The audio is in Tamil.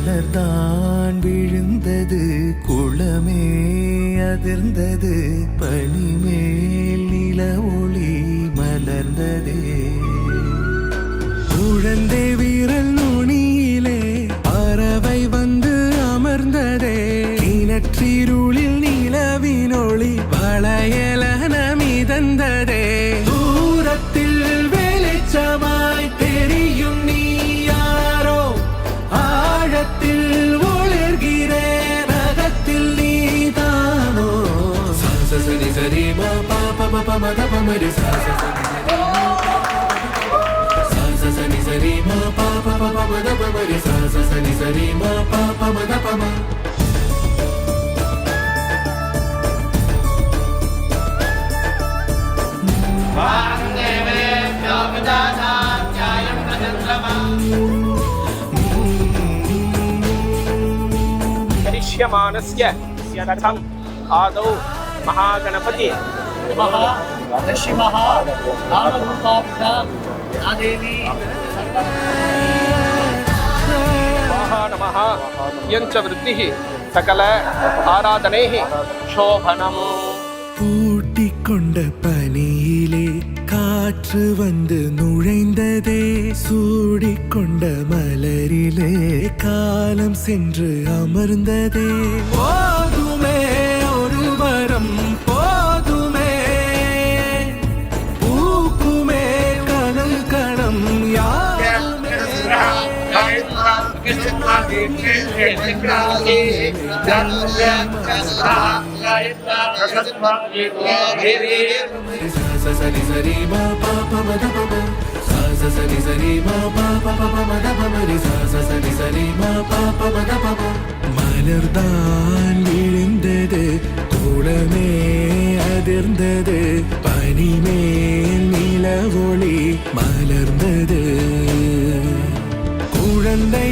மலர்தான் விழுந்தது குளமே அதிர்ந்தது பனிமேல் நில ஒளி மலர்ந்ததே குழந்தை வீரல் நுனியிலே பறவை வந்து அமர்ந்ததே கிணற்றிருளில் நிலவினொளி வளையலன மிதந்ததே தூரத்தில் வெளிச்சமாய் தெரியும் நீ யாரோ ஆழத்தில் ஒளிர்கிறேன் அகத்தில் நீதானோ சரி சரி மா பாப மத பமரி சனி சரி மா பாப மத பமரி சனி சரி மா பாப மத பம करिष्यमाणस्य रथम् आदौ महागणपति नमः नमः यञ्च वृद्धिः सकल आराधनैः शोभनम् பூட்டிக்கொண்ட பனியிலே காற்று வந்து நுழைந்ததே சூடிக்கொண்ட மலரிலே காலம் சென்று அமர்ந்ததே போதுமே ஒரு வரம் போதுமே பூக்குமே கணம் கணம் யாருமே சரி சரி மா பாப மத பம சரி சரி மா பாப மத பமரி சரி சரி மா பாப மத பம மலர்தான் விழுந்தது குளமே அதிர்ந்தது பனிமேல் நில ஒளி மலர்ந்தது குழந்தை